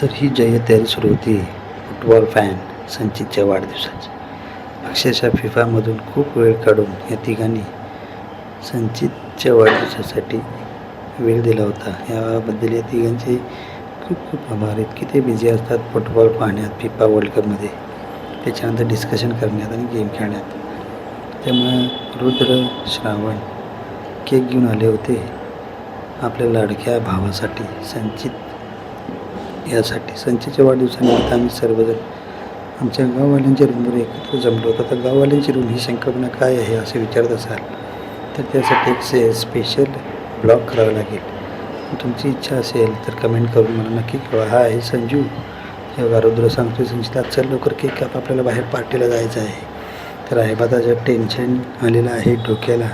तर ही तयारी सुरू होती फुटबॉल फॅन संचितच्या वाढदिवसाची. अक्षरशः फिफामधून खूप वेळ काढून या तिघांनी संचितच्या वाढदिवसासाठी वेळ दिला होता. याबद्दल या तिघांचे खूप खूप आभार. इतके ते बिझी असतात फुटबॉल पाहण्यात, फिफा वर्ल्ड कपमध्ये, त्याच्यानंतर डिस्कशन करण्यात आणि गेम खेळण्यात. त्यामुळे रुद्र, श्रावण केक घेऊन आले होते आपल्या लाडक्या भावासाठी संचित यासाठी. संचितच्या वाढदिवसानिमित्त आम्ही सर्वजण आमच्या गाववाल्यांच्या रूमवर एकत्र जमलो होतो. आता गाववाल्यांची रूम ही संकल्पना काय आहे असे विचारत असाल तर त्यासाठी एक स्पेशल ब्लॉग करावा लागेल. तुमची इच्छा असेल तर कमेंट करून मला नक्की कळवा. हा आहे संजू. हे रुद्र सांगतोय संचित आज चल लवकर केक काप, आपल्याला बाहेर पार्टीला जायचं आहे. तर रायबादाचं टेन्शन आलेलं आहे डोक्याला,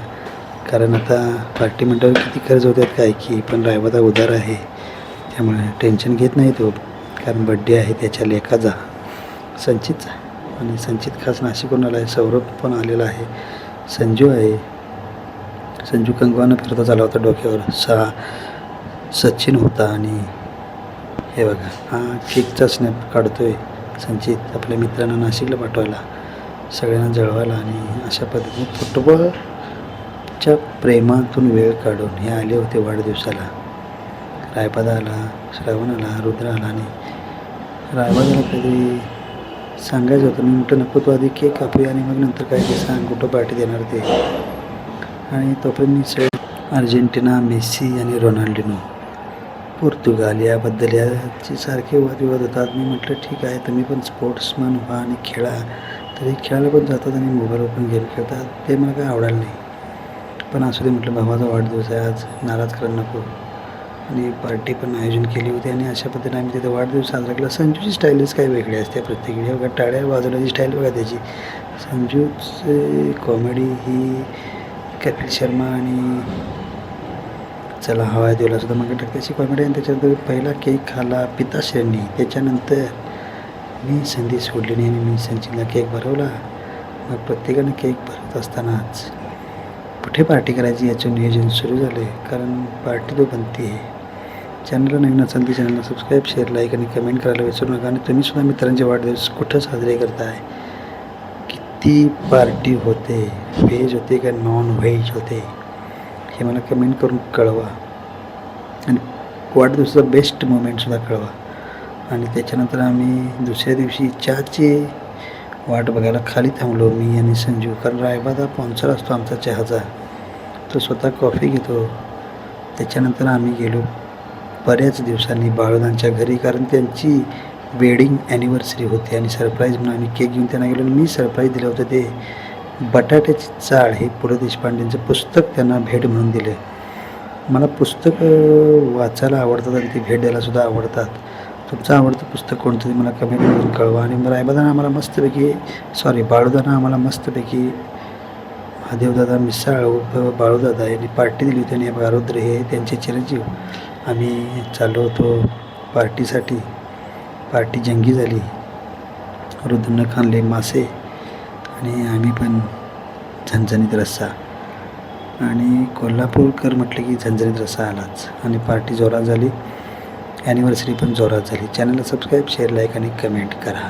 कारण आता पार्टी म्हटल्यावर किती खर्च होतात काय की, पण रायबादा उदार आहे त्यामुळे टेन्शन घेत नाही तो, कारण बड्डे आहे त्याच्या लेकाचा संचितचा. आणि संचित खास नाशिकवरून आला आहे. सौरभ पण आलेला आहे. संजू आहे. संजू कंगवानं फिरता आला होता डोक्यावर. सचिन होता. आणि हे बघा हा केकचा स्नॅप काढतोय संचित आपल्या मित्रांना नाशिकला पाठवायला, सगळ्यांना जळवायला. आणि अशा पद्धतीने फुटबॉलच्या प्रेमातून वेळ काढून हे आले होते वाढदिवसाला. रायबादा आला, श्रावण आला, रुद्र आला. आणि रायबादाला कधी सांगायचं होतं, मी म्हटलं नको तो आधी केक कापूया आणि मग नंतर काय ते सांग कुठं पार्टी देणार ते. आणि तोपर्यंत मी अर्जेंटिना, मेसी आणि रोनाल्डिनो, पोर्तुगाल याबद्दल याचे सारखे वादविवाद होतात. मी म्हटलं ठीक आहे, तुम्ही पण स्पोर्ट्समन व्हा आणि खेळा. तरी खेळायला पण जातात आणि मोबाईलवर पण गेम खेळतात, ते मला काय आवडायला नाही. पण असू दे म्हटलं, भावाचा वाढदिवस आहे आज, नाराज करायला नको. आणि पार्टी पण आयोजन केली होती आणि अशा पद्धतीने आम्ही तिथे वाढदिवस साजरा केला. संजूची स्टाईलच काही वेगळी असते प्रत्येक वेळी. बघा टाळ्या वाजवण्याची स्टाईल बघा त्याची. संजूची कॉमेडी ही कपिल शर्मा आणि चला हवा देवलासुद्धा मागे टाकते कॉमेडी. आणि त्याच्यानंतर पहिला केक खाला पिताश्रेंनी, त्याच्यानंतर मी संधी सोडली नाही आणि मी संचितला केक भरवला. मग प्रत्येकानं केक भरत असतानाच कुठे पार्टी करायची याचं नियोजन सुरू झालं आहे, कारण पार्टी तो बनते आहे. चॅनलला नवीन असेल तर चॅनलला सबस्क्राईब, शेअर, लाईक आणि कमेंट करायला विसरू नका. आणि तुम्हीसुद्धा मित्रांचे वाढदिवस कुठं साजरे करताय, किती पार्टी होते, व्हेज होते का नॉन व्हेज होते, हे मला कमेंट करून कळवा. आणि वाढदिवसाचा बेस्ट मोमेंटसुद्धा कळवा. आणि त्याच्यानंतर आम्ही दुसऱ्या दिवशी चहाची वाट बघायला खाली थांबलो मी आणि संजू, कारण रायबादा स्पॉन्सर असतो आमचा चहाचा, तो स्वतः कॉफी घेतो. त्याच्यानंतर आम्ही गेलो बऱ्याच दिवसांनी बाळूदांच्या घरी, कारण त्यांची वेडिंग ॲनिव्हर्सरी होती आणि सरप्राईज म्हणून आम्ही केक घेऊन त्यांना गेलो. मी सरप्राईज दिलं होतं ते बटाट्याची चाळ हे पु ल देशपांडेंचं पुस्तक त्यांना भेट म्हणून दिलं. मला पुस्तक वाचायला आवडतात आणि ती भेट द्यायलासुद्धा आवडतात. तुमचं आवडतं पुस्तक कोणतं ते मला कमेंटमधून कळवा. आणि रायबादानं आम्हाला मस्तपैकी बाळूदानं आम्हाला मस्तपैकी महादेवदादा मिसाळ बाळूदादा यांनी पार्टी दिली होती. आणि रुद्र हे त्यांचे चिरंजीव. आम्ही चाललो होतो पार्टीसाठी. पार्टी जंगी झाली. रुद्रनं खाल्ले मासे आणि आम्ही पण झणझणीत रस्सा. आणि कोल्हापूरकर म्हटलं की झणझणीत रस्सा आलाच. आणि पार्टी जोरात झाली, ॲनिव्हर्सरी पण जोरात झाली. चॅनलला सबस्क्राईब, शेअर, लाईक आणि कमेंट करा.